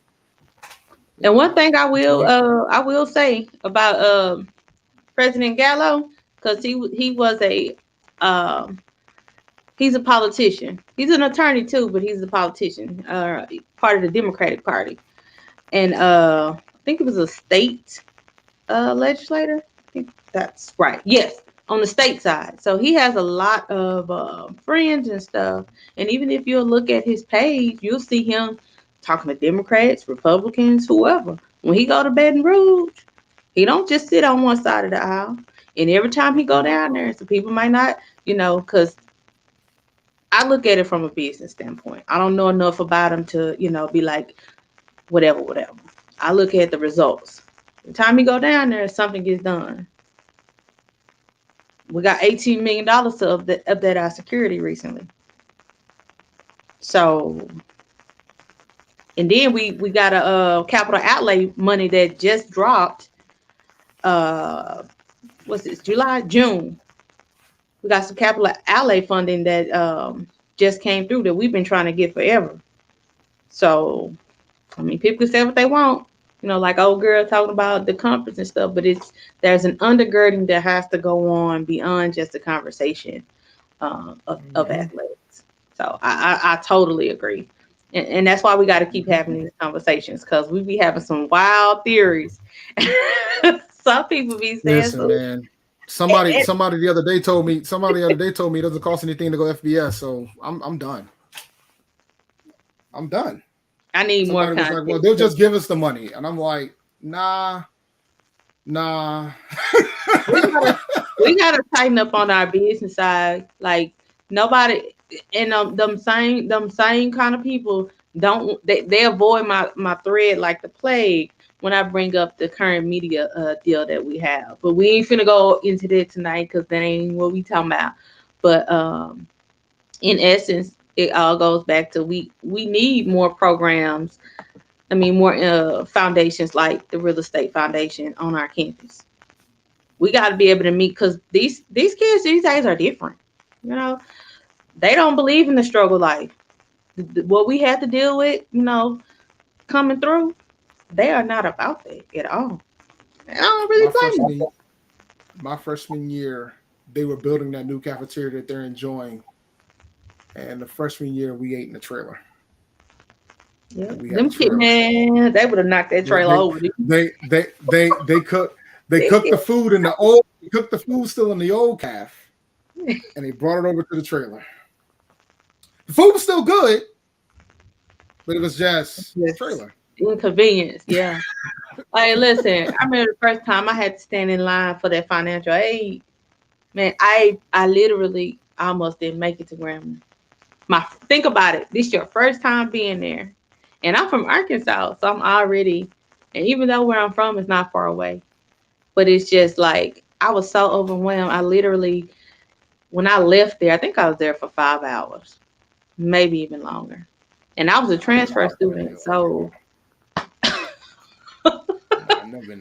And one thing I will say about President Gallo, because he was he's a politician. He's an attorney too, but he's a politician, part of the Democratic Party. And I think it was a state legislator. I think that's right. Yes, on the state side. So he has a lot of friends and stuff. And even if you look at his page, you'll see him talking to Democrats, Republicans, whoever. When he go to Baton Rouge, he don't just sit on one side of the aisle. And every time he go down there, so people might not, because I look at it from a business standpoint. I don't know enough about him to, be like, whatever. I look at the results. The time you go down there, something gets done. We got $18 million of that our security recently. So, and then we got a capital outlay money that just dropped. What's this? June. We got some capital outlay funding that just came through that we've been trying to get forever. So, I mean, people can say what they want, like old girl talking about the conference and stuff, but there's an undergirding that has to go on beyond just the conversation of athletics. So I totally agree. And that's why we got to keep having these conversations, because we be having some wild theories. Some people be saying, listen, man. Somebody the other day told me it doesn't cost anything to go FBS, so I'm done. I'm done. I need more content. Was like, well, they'll just give us the money, and I'm like, nah. we gotta tighten up on our business side. Like, nobody, and them same kind of people they avoid my thread like the plague when I bring up the current media deal that we have. But we ain't finna go into that tonight, because that ain't what we talking about. But in essence, it all goes back to we need more programs. I mean, more foundations like the real estate foundation on our campus. We got to be able to meet, because these kids these days are different. They don't believe in the struggle life. What we had to deal with, coming through, they are not about that at all. I don't really blame them. My freshman year, they were building that new cafeteria that they're enjoying, and the freshman year we ate in the trailer. Yeah, them kids, man, they would have knocked that trailer over. They cooked the food in the old. They cooked the food still in the old calf, and they brought it over to the trailer. The food was still good, but it was just trailer. Inconvenience, yeah. Hey, listen, I remember the first time I had to stand in line for that financial aid. Man, I literally almost didn't make it to Grambling. Think about it. This is your first time being there. And I'm from Arkansas, so I'm already, and even though where I'm from is not far away, but it's just like, I was so overwhelmed. I literally, when I left there, I think I was there for 5 hours, maybe even longer. And I was a transfer student, so.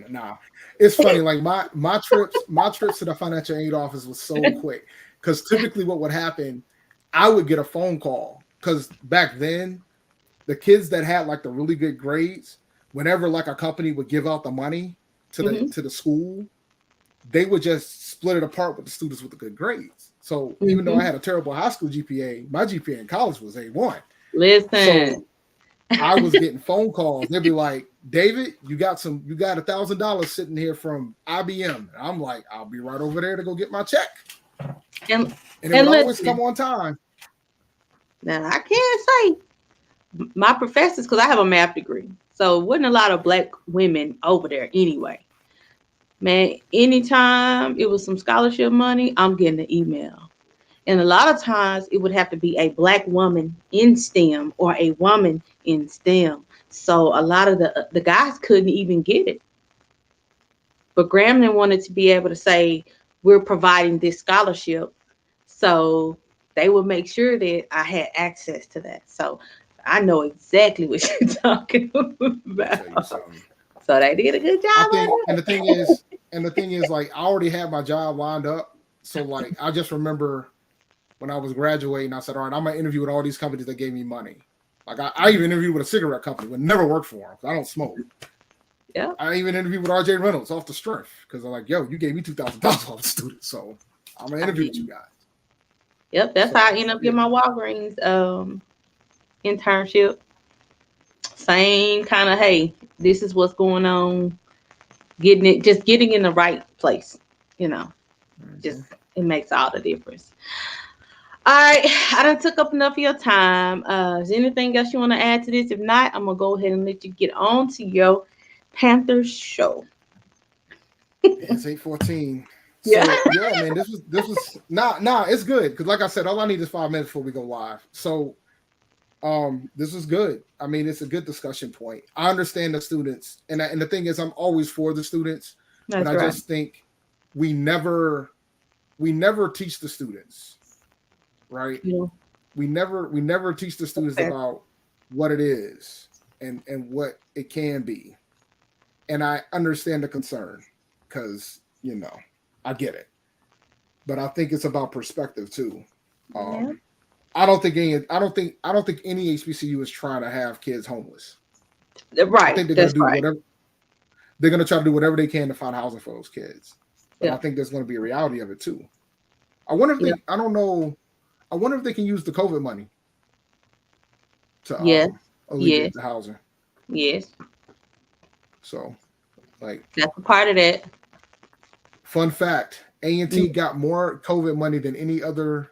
Nah. It's funny. Like my trips to the financial aid office was so quick, because typically what would happen, I would get a phone call, because back then, the kids that had like the really good grades, whenever like a company would give out the money to the school, they would just split it apart with the students with the good grades. So even though I had a terrible high school GPA, my GPA in college was A1. Listen. So I was getting phone calls. They'd be like, David, you got $1,000 sitting here from IBM. And I'm like, I'll be right over there to go get my check. And it would always come on time. Now, I can't say my professors, because I have a math degree, so it wasn't a lot of Black women over there anyway. Man, anytime it was some scholarship money, I'm getting an email. And a lot of times it would have to be a Black woman in STEM or a woman in STEM. So a lot of the guys couldn't even get it. But Grambling wanted to be able to say, we're providing this scholarship. So they would make sure that I had access to that. So I know exactly what you're talking about. So they did a good job. And the thing is, like, I already had my job lined up. So like, I just remember when I was graduating, I said, all right, I'm going to interview with all these companies that gave me money. Like, I even interviewed with a cigarette company, but never worked for them. I don't smoke. Yeah. I even interviewed with RJ Reynolds off the strength, because I'm like, yo, you gave me $2,000 off the student, so I'm going to interview with you guys. Yep, that's how I ended up getting my Walgreens internship. Same kind of, hey, this is what's going on. Getting in the right place, just it makes all the difference. All right, I done took up enough of your time. Is there anything else you want to add to this? If not, I'm gonna go ahead and let you get on to your Panthers show. It's 8:14. So yeah, man, this was it's good, because like I said, all I need is 5 minutes before we go live. So this is good. I mean, it's a good discussion point. I understand the students, and the thing is, I'm always for the students, but I just think we never we never teach the students, right? Yeah. We never teach the students about what it is and what it can be. And I understand the concern because, I get it. But I think it's about perspective too. Yeah. I don't think any HBCU is trying to have kids homeless. I Right. think they're That's gonna do right. whatever they're gonna try to do whatever they can to find housing for those kids. But Yeah. I think there's gonna be a reality of it too. I wonder if Yeah. I don't know. I wonder if they can use the COVID money to Yes. Yes. alleviate the housing. Yes. So, like, That's a part of that. fun fact: A&T got more COVID money than any other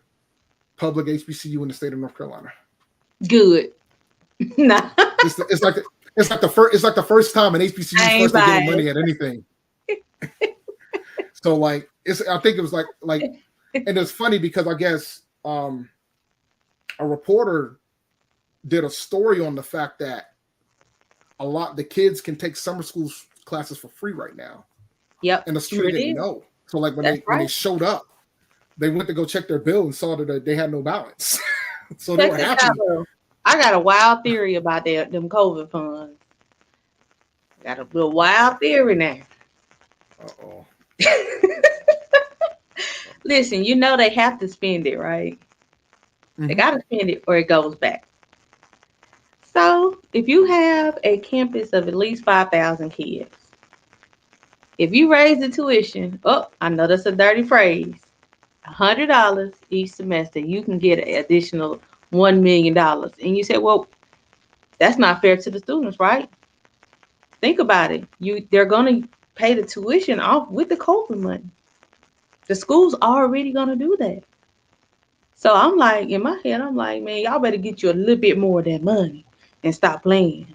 public HBCU in the state of North Carolina. Good. Nah. It's like the first time an HBCU is first to getting money at anything. So like I think it was like and it's funny because I guess a reporter did a story on the fact that the kids can take summer school classes for free right now. Yep. And the student didn't know. So like when they showed up, they went to go check their bill and saw that they had no balance. So they were happy. I got a wild theory about them COVID funds. Got a little wild theory now. Uh-oh. Listen, they have to spend it, right? Mm-hmm. They got to spend it or it goes back. So if you have a campus of at least 5,000 kids, if you raise the tuition, I know that's a dirty phrase, $100 each semester, you can get an additional $1 million. And you say, well, that's not fair to the students, right? Think about it. They're going to pay the tuition off with the COVID money. The school's already going to do that. So I'm like, in my head, I'm like, man, y'all better get you a little bit more of that money and stop playing.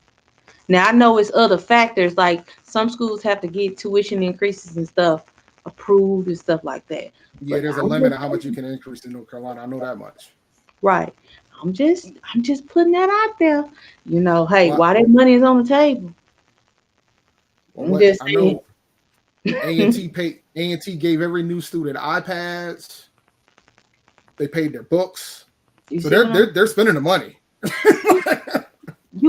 Now, I know it's other factors, like some schools have to get tuition increases and stuff approved and stuff like that. Yeah, there's a limit on how much you can increase in North Carolina. I know that much. Right. I'm just putting that out there. Hey, why that money is on the table? Well, I know A&T gave every new student iPads. They paid their books. So they're spending the money.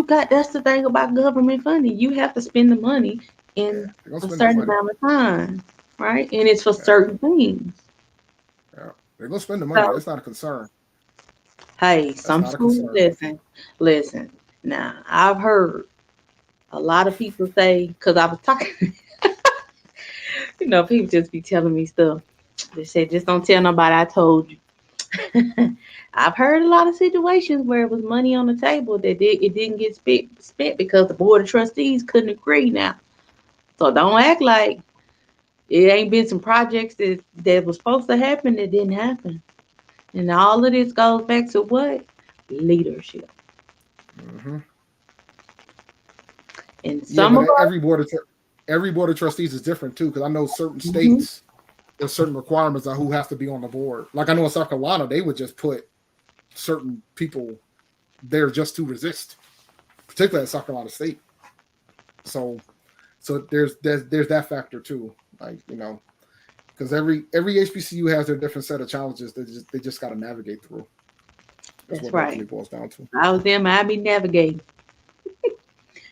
That's the thing about government funding. You have to spend the money in a certain amount of time, right? And it's for certain things. Yeah, they're gonna spend the money. That's not a concern. Hey, some schools listen. Now, I've heard a lot of people say, because I was talking, people just be telling me stuff. They say, just don't tell nobody I told you. I've heard a lot of situations where it was money on the table that it didn't get spent because the board of trustees couldn't agree now. So don't act like it ain't been some projects that was supposed to happen that didn't happen. And all of this goes back to what? Leadership. Mm-hmm. And every board of trustees is different too, because I know certain states there's certain requirements on who has to be on the board. Like I know in South Carolina, they would just put certain people there just to resist, particularly at South Carolina State. So there's that factor too. Like, because every HBCU has their different set of challenges that they just got to navigate through. That's what right. It really boils down to. I was them. I'd be navigating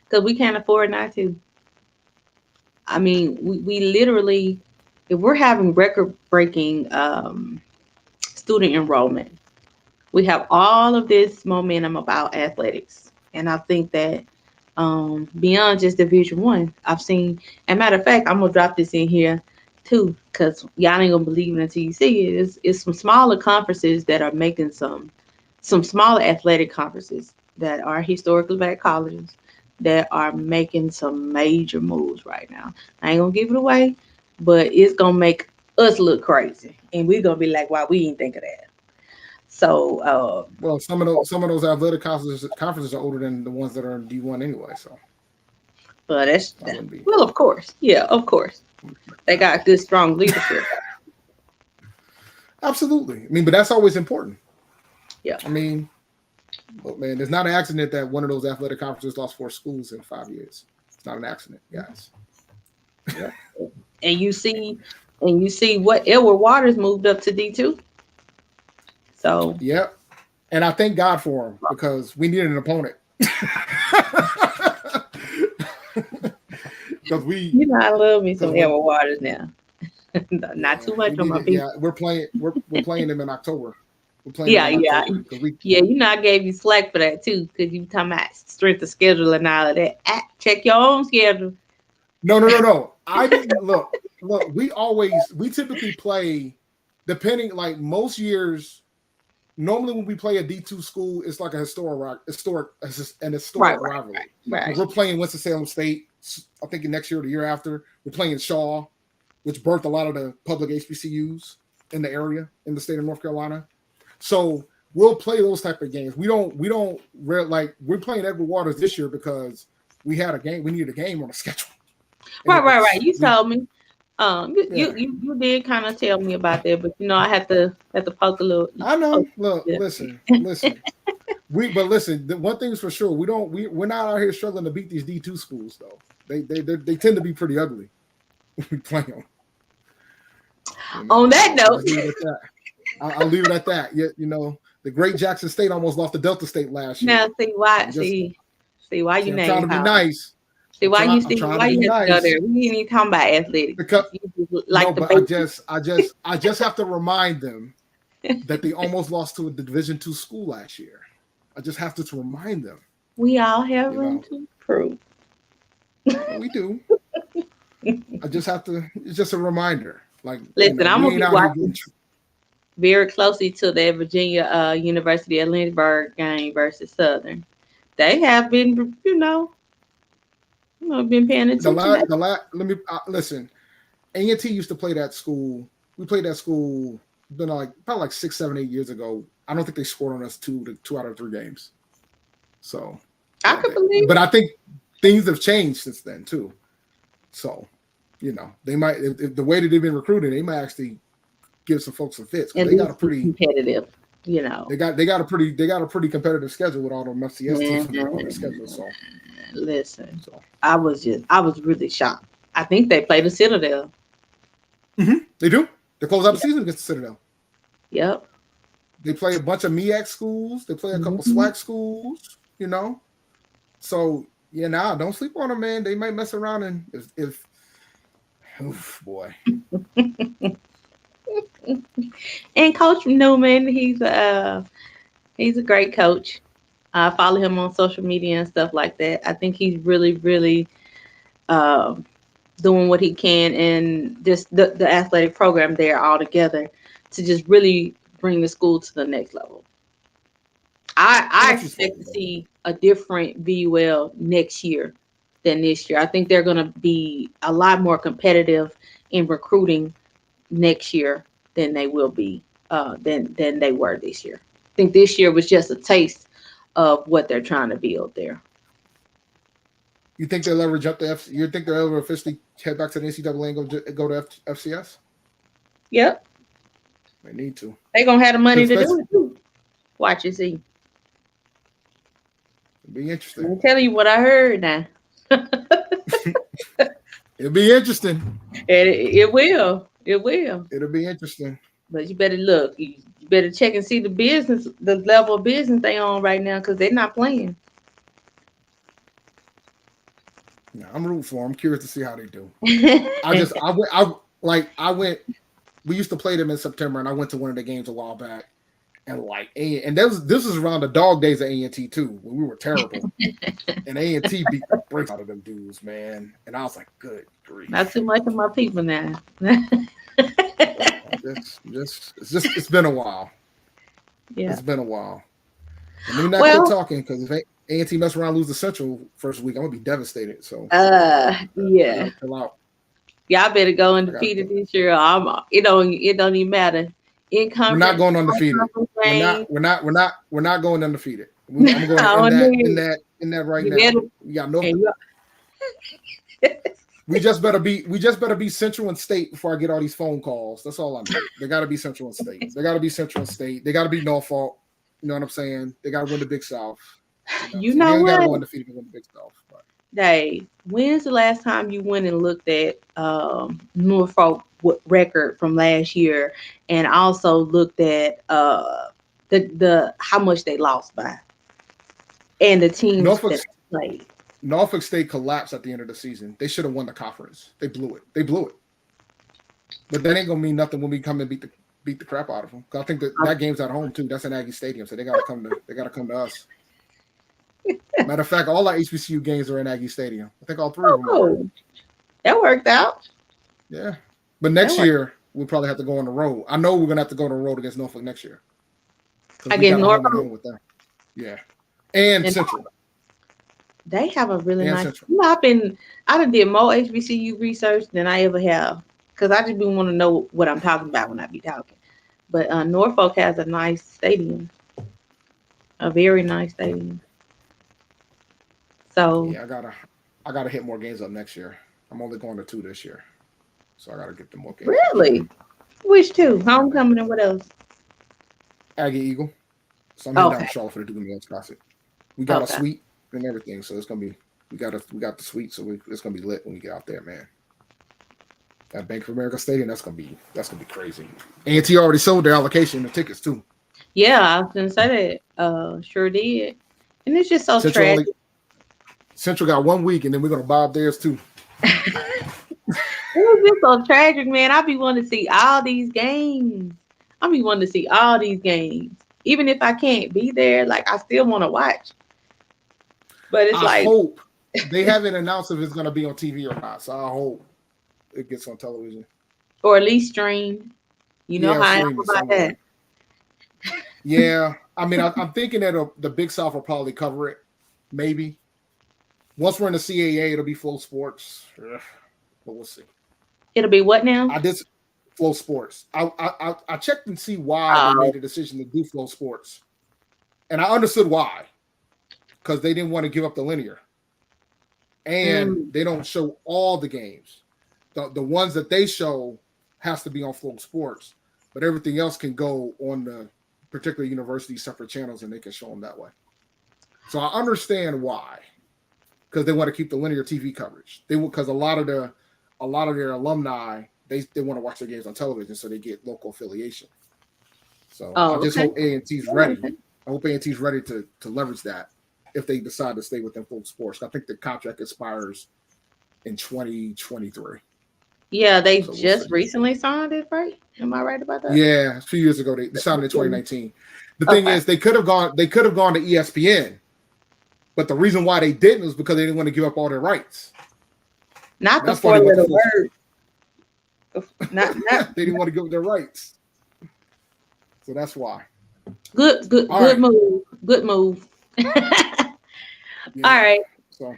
because we can't afford not to. I mean, we literally, if we're having record-breaking student enrollment, we have all of this momentum about athletics, and I think that beyond just Division I, I've seen. And matter of fact, I'm gonna drop this in here too, because y'all ain't gonna believe it until you see it. It's some smaller conferences that are making some smaller athletic conferences that are historically black colleges that are making some major moves right now. I ain't gonna give it away, but it's gonna make us look crazy, and we're gonna be like, "Why we ain't think of that?" So, well, some of those athletic conferences are older than the ones that are in D1 anyway. So, but well, of course, yeah, of course, they got good, strong leadership. Absolutely. I mean, but that's always important. Yeah. I mean, look, man, there's not an accident that one of those athletic conferences lost 4 schools in 5 years. It's not an accident, guys. Yeah. And you see And you see what Edward Waters moved up to D2. So Yep. And I thank God for him because we needed an opponent. Because you know I love me some Edward Waters now. Not too much on my people. Yeah, we're playing them in October. We're playing Yeah, them in yeah. October Yeah, you know I gave you slack for that too, because you talking about strength of schedule and all of that. Check your own schedule. No. I didn't look. We typically play depending like most years. Normally, when we play a D2 school, it's like a historic rivalry. Right. We're playing Winston-Salem State. I think next year or the year after, we're playing Shaw, which birthed a lot of the public HBCUs in the area in the state of North Carolina. So we'll play those type of games. We're playing Edward Waters this year because we had a game. We needed a game on the schedule. Right. You told me. You did kind of tell me about that, but I had to poke a little. I know. Look, listen. Listen. The one thing's for sure, we're not out here struggling to beat these D2 schools though. They tend to be pretty ugly when we play them. On that note, I'll leave it at that. Yet, the great Jackson State almost lost to Delta State last year. Now see why you trying to be nice. See why you have to go there. We ain't even talking about athletics. Because, I just have to remind them that they almost lost to a Division II school last year. I just have to remind them. We all have room to improve. We do. I just have to. It's just a reminder. Like, listen, I'm gonna be watching very closely to the Virginia University of Lynchburg game versus Southern. They have been, been paying attention. Let me listen. A&T used to play that school. We played that school. Been probably 6, 7, 8 years ago. I don't think they scored on us two out of 3 games. So I could believe. But I think things have changed since then too. So they might, if the way that they've been recruiting, they might actually give some folks some fits. They got a pretty competitive. They got a pretty competitive schedule with all them FCS teams on the schedule. So listen, I was really shocked. I think they played the Citadel. Mm-hmm. They do. They close out the season against the Citadel. Yep. They play a bunch of MEAC schools. They play a couple SWAC schools. So don't sleep on them, man. They might mess around and if boy. And Coach Newman, he's a great coach. I follow him on social media and stuff like that. I think he's really, really doing what he can and just the athletic program there all together to just really bring the school to the next level. I expect to see a different VUL next year than this year. I think they're going to be a lot more competitive in recruiting next year than they will be than they were this year. I think this year was just a taste of what they're trying to build there. You think they'll ever jump to you think they'll ever officially head back to the NCAA and go to FCS? Yep. They need to. They're going to have the money to do it too. Watch and see. It'll be interesting. I'm telling you what I heard now. It'll be interesting. It will. It'll be interesting. But you better look. You better check and see the level of business they on right now, because they're not playing. Yeah, I'm rooting for them. I'm curious to see how they do. We used to play them in September, and I went to one of the games a while back, and this was around the dog days of A&T too, when we were terrible, and A&T beat the brakes out of them dudes, man. And I was like, good grief. Not too much of my people now. It's been a while. Yeah, it's been a while. And let me not quit talking, because if A&T mess around, lose the Central first week, I'm gonna be devastated. So yeah. Y'all better go undefeated this year. It don't even matter. We're not going undefeated. We're not going undefeated. I'm going in that right now. We got no. We just better be Central and State before I get all these phone calls. That's all I need. They got to be Central and State. They got to be Norfolk. You know what I'm saying? They got to win the Big South. You know what? Got to go undefeated to win the Big South. But. Dave, when's the last time you went and looked at Norfolk record from last year, and also looked at the how much they lost by and the teams Norfolk that they played. Norfolk State collapsed at the end of the season. They should have won the conference. They blew it. They blew it. But that ain't gonna mean nothing when we come and beat the crap out of them. 'Cause I think that game's at home too. That's an Aggie Stadium, so they gotta come to us. Matter of fact, all our HBCU games are in Aggie Stadium. I think all three of them are. Oh, that worked out. Yeah, but next year we'll probably have to go on the road. I know we're gonna have to go on the road against Norfolk next year. Against Norfolk with them. Yeah, and Central. They have a really And nice. Central. You know, I done did more HBCU research than I ever have because I just been want to know what I'm talking about when I be talking. But Norfolk has a nice stadium, a very nice stadium. So Yeah, I gotta hit more games up next year. I'm only going to 2 this year, so I gotta get them more games. really, which two? Homecoming and what else? Aggie Eagle. So I'm heading down Okay. to Charlotte for the Duke Mills Classic. We got a Okay. suite and everything, so it's gonna be we got the suite, so it's gonna be lit when we get out there, man. That Bank of America Stadium, that's gonna be crazy. A&T already sold their allocation of tickets too. Yeah, I was gonna say that. Sure did. And it's just so tragic. Central got 1 week, and then we're gonna buy up theirs too. It was just so tragic, man. I be wanting to see all these games. I be wanting to see all these games. Even if I can't be there, like I still want to watch. But it's I hope they haven't announced if it's gonna be on TV or not. So I hope it gets on television. Or at least stream. You know how I am about that. Yeah. I mean, I'm thinking that the Big South will probably cover it. Maybe. Once we're in the CAA, it'll be Flow Sports. Ugh, but we'll see. It'll be what now? I did Flow Sports. I checked and see why they made the decision to do Flow Sports. And I understood why. Because they didn't want to give up the linear. And they don't show all the games. The ones that they show has to be on Flow Sports. But everything else can go on the particular university separate channels, and they can show them that way. So I understand why. Because they want to keep the linear TV coverage. Because a lot of their alumni, they want to watch their games on television, so they get local affiliation. So I just hope A&T's ready. I hope A&T's ready to leverage that if they decide to stay within Full Sports. I think the contract expires in 2023. Yeah, they just recently signed it, right? Am I right about that? Yeah, a few years ago they signed it in 2019. The thing is, they could have gone to ESPN, but the reason why they didn't was because they didn't want to give up all their rights. Not the four-letter word. Not they didn't want to give up their rights, so that's why. Good move. Good move. Yeah. All right. So,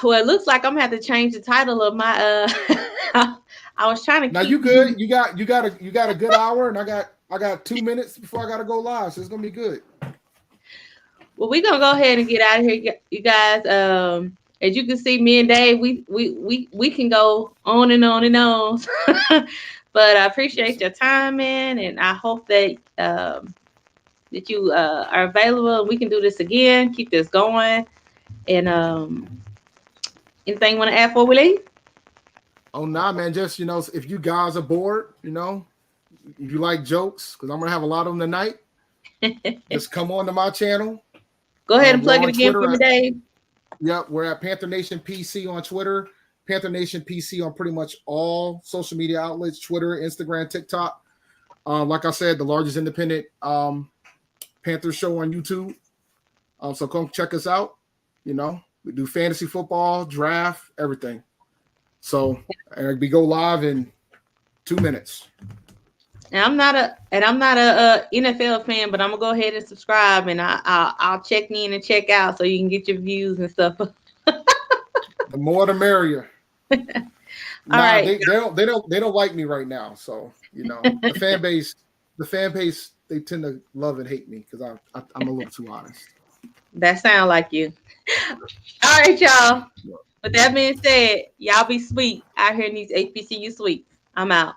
well, it looks like I'm gonna have to change the title of my. I was trying to. Now you good? You got a good hour, and I got 2 minutes before I gotta go live, so it's gonna be good. Well, we're gonna go ahead and get out of here, you guys. As you can see, me and Dave, we can go on and on and on. But I appreciate your time, man, and I hope that that you are available. We can do this again. Keep this going. And anything you want to add before we leave? Oh nah, man. Just if you guys are bored, if you like jokes, because I'm gonna have a lot of them tonight. Just come on to my channel. Go ahead and plug it again for me, Dave. Yep, we're at Panther Nation PC on Twitter, Panther Nation PC on pretty much all social media outlets: Twitter, Instagram, TikTok. Like I said, the largest independent Panther show on YouTube. So come check us out. We do fantasy football, draft, everything. So, and we go live in 2 minutes. And I'm not a NFL fan, but I'm gonna go ahead and subscribe, and I'll check in and check out so you can get your views and stuff. The more the merrier. All right. They don't like me right now, so the fan base they tend to love and hate me because I'm a little too honest. That sound like you. All right, y'all. With that being said, y'all be sweet out here in these HBCU suites. I'm out.